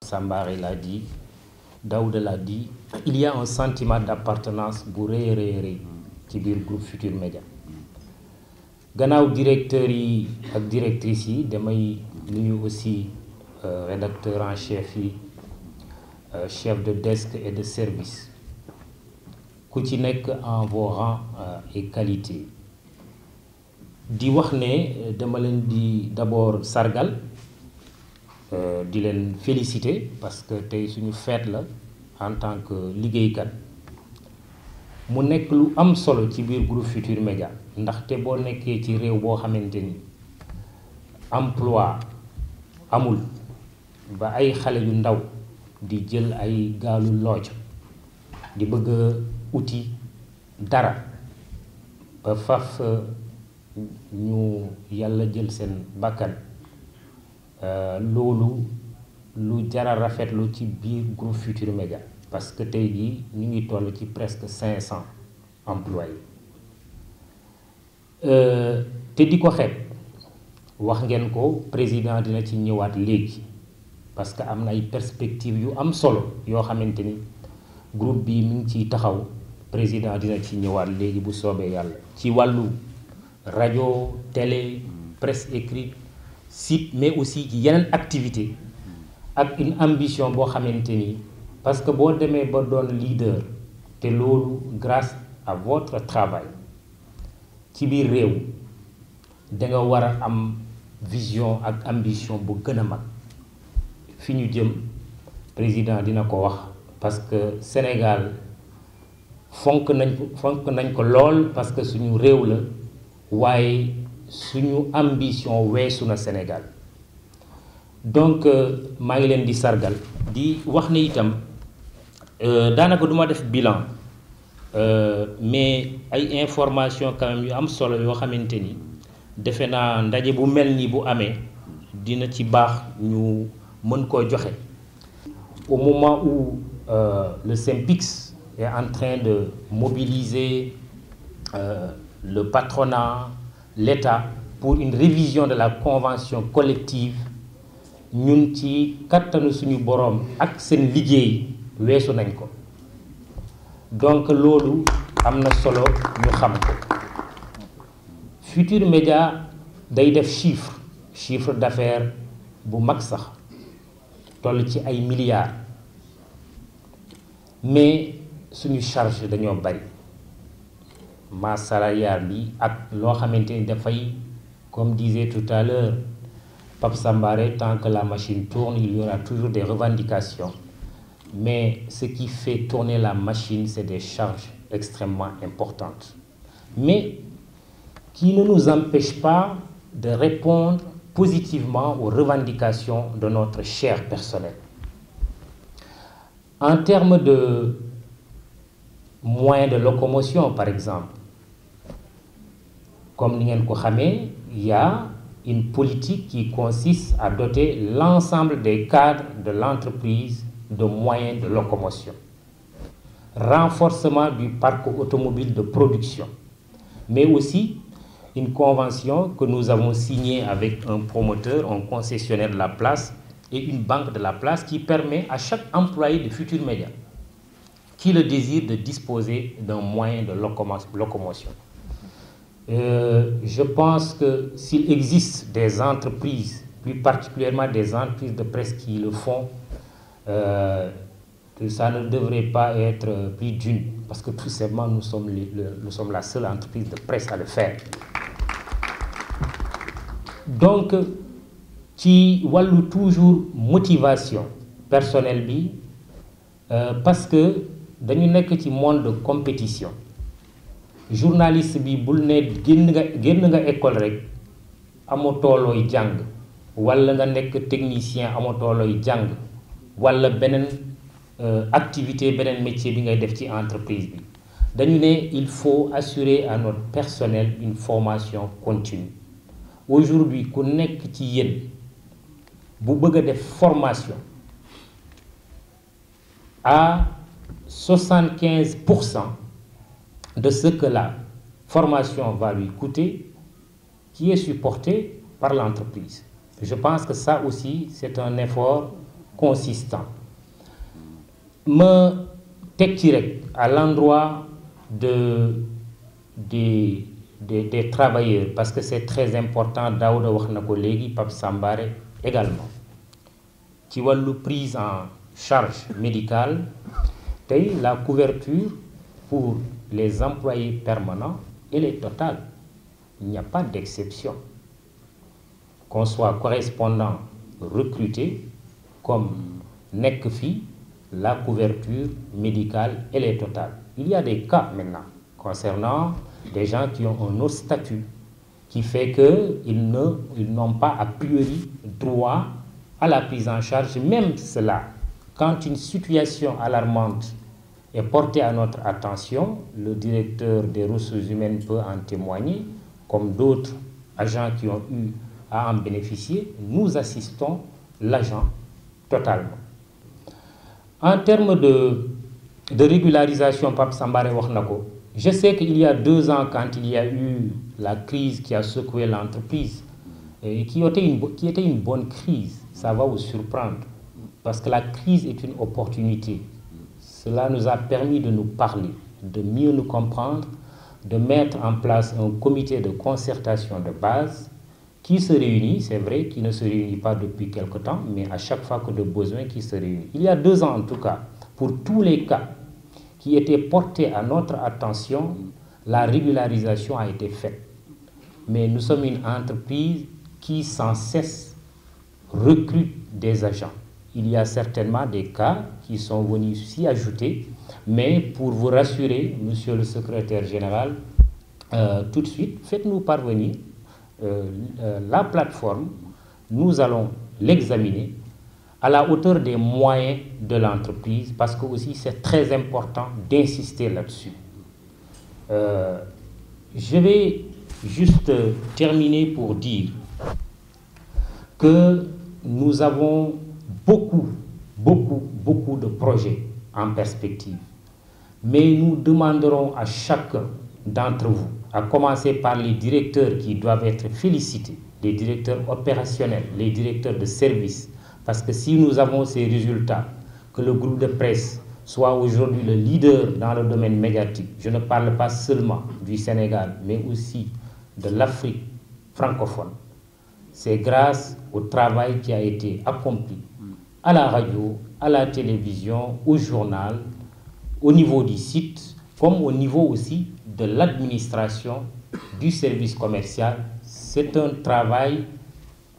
Sambaré l'a dit, Daouda l'a dit, il y a un sentiment d'appartenance bu rëy a rëy ci biir groupe Futurs Médias. Gannaaw directeurs yi ak directrices yi damay nuyu aussi rédacteur en chef yi, chef de desk et de service ku ci nekk en vos rangs et qualités. Di wax ne dama leen di d'abord sargal, di leen féliciter parce que tey suñu fête la en tant que liggéeykat. Mu nekk lu am solo ci biir groupe Futurs Médias ndaxte boo nekkee ci réew boo xamante ni emploi amul ba ay xale yu ndaw di jël ay gaalu looj di bëgg a uti dara ba faf ñu yàlla jël seen bakkan, loolu lu jara rafetlu ci biir groupe Futurs Médias parce que tey jii ñu ngi toll ci presque 500 employés te di ko xeeb. Wax ngeen ko, président dina ci ñëwaat léegi parce que am na ay perspectives yu am solo yoo xamante ni groupe bi mi ngi ciy taxaw. Président dina ci ñëwaat léegi bu soobee yàlla ci wàllu rajo, télé, presse écrite, site, mais aussi ci yeneen activité ak une ambition boo xamante ni parce que boo demee ba doon leader te loolu grâce à votre travail ci biir réew da nga war a am vision ak ambition bu gën a mag. Fi ñu jëm président dina ko wax parce que Sénégal fonk nañ ko lool parce que suñu réew la waaye suñu ambition weesu na Sénégal. Donc maa ngi leen di sargal di wax ne itam daanaka duma def bilan mais ay information quand même yu am solo yoo xamante ni defe naa ndaje bu mel nii bu amee dina ci baax ñu mën koo joxe. Au moment où le SYNPICS est en train de mobiliser le patronat, l'État pour une révision de la convention collective, ñun ci kattanu suñu boroom ak seen liggéey weesu nañ ko. Donc loolu am na solo ñu xam ko. Futurs Médias day def chiffre d'affaires bu mag sax toll ci ay milliards mais suñu charge dañoo bari. Masse salariale bi ak loo xamante ni dafay, comme disait tout à l'heure Pape Sambaré, tant que la machine tourne, il y aura toujours des revendications. Mais ce qui fait tourner la machine, c'est des charges extrêmement importantes. Mais qui ne nous empêche pas de répondre positivement aux revendications de notre cher personnel. En termes de moyens de locomotion, par exemple, comme ni ngeen ko xamee, il y a une politique qui consiste à doter l'ensemble des cadres de l'entreprise de moyens de locomotion. Renforcement du parc automobile de production, mais aussi une convention que nous avons signée avec un promoteur, un concessionnaire de la place et une banque de la place qui permet à chaque employé de Futurs Médias qui le désire de disposer d'un moyen de locomotion. Je pense que s'il existe des entreprises, plus particulièrement des entreprises de presse qui le font, que ça ne devrait pas être plus d'une, parce que tout simplement nous sommes la seule entreprise de presse à le faire. Donc ci wàllu toujours motivation personnelle bi parce que dañu nekk ci monde de compétition. Journaliste bi bul ne génn nga école rek amatoo looy jàng walla nga nekk technicien amatoo looy jàng walla beneen activité beneen métier bi ngay def ci entreprise bi. Dañu ne il faut assurer à notre personnel une formation continue. Aujourd'hui ku nekk ci yéen bu bëgg a def formation à 75% de ce que la formation va lui coûter, qui est supporté par l'entreprise. Je pense que ça aussi, c'est un effort consistant. Me teg ci rek à l'endroit des travailleurs, parce que c'est très important, Daouda wax na ko léegi, Pape Sambaré également, ci wàllu prise en charge médicale, tey la couverture pour les employés permanents, elle est totale. Il n'y a pas d'exception. Qu'on soit correspondant recruté comme nekk fi, la couverture médicale, elle est totale. Il y a des cas maintenant concernant des gens qui ont un autre statut qui fait qu'ils n'ont pas a priori droit à la prise en charge. Même cela, quand une situation alarmante est portée à notre attention, le directeur des ressources humaines peut en témoigner, comme d'autres agents qui ont eu à en bénéficier, nous assistons l'agent totalement. En termes de régularisation, Pape Sambaré wax na ko, je sais qu'il y a 2 ans, quand il y a eu la crise qui a secoué l'entreprise, et qui était une bonne crise, ça va vous surprendre, parce que la crise est une opportunité. Cela nous a permis de nous parler, de mieux nous comprendre, de mettre en place un comité de concertation de base qui se réunit, c'est vrai, qui ne se réunit pas depuis quelque temps, mais à chaque fois que de besoin, qui se réunit. Il y a 2 ans en tout cas, pour tous les cas qui étaient portés à notre attention, la régularisation a été faite. Mais nous sommes une entreprise qui sans cesse recrute des agents. Il y a certainement des cas qui sont venus s'y ajouter, mais pour vous rassurer, monsieur le secrétaire général, tout de suite, faites-nous parvenir la plateforme, nous allons l'examiner à la hauteur des moyens de l'entreprise, parce que aussi c'est très important d'insister là-dessus. Je vais juste terminer pour dire que nous avons beaucoup de projets en perspective. Mais nous demanderons à chacun d'entre vous, à commencer par les directeurs qui doivent être félicités, les directeurs opérationnels, les directeurs de service, parce que si nous avons ces résultats, que le groupe de presse soit aujourd'hui le leader dans le domaine médiatique, je ne parle pas seulement du Sénégal, mais aussi de l'Afrique francophone, c'est grâce au travail qui a été accompli à la radio, à la télévision, au journal, au niveau du site, comme au niveau aussi de l'administration du service commercial. C'est un travail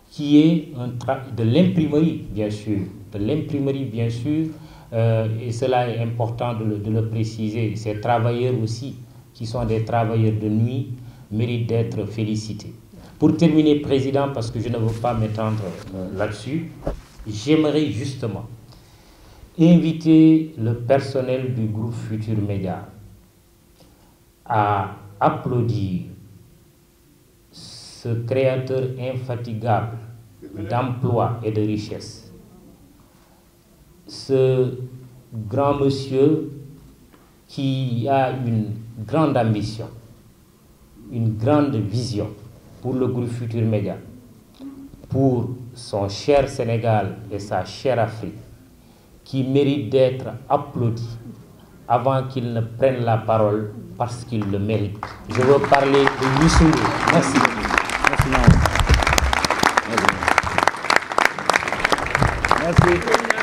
qui est de l'imprimerie, bien sûr. De l'imprimerie, bien sûr, et cela est important de le préciser. Ces travailleurs aussi, qui sont des travailleurs de nuit, méritent d'être félicités. Pour terminer, Président, parce que je ne veux pas m'étendre là-dessus, j'aimerais justement inviter le personnel du groupe Futur Média à applaudir ce créateur infatigable d'emplois et de richesses, ce grand monsieur qui a une grande ambition, une grande vision pour le groupe Futur Média, pour son cher Sénégal et sa chère Afrique, qui mérite d'être applaudi avant qu'il ne prenne la parole parce qu'il le mérite. Je veux parler de Youssou Ndour. Merci. Merci. Merci.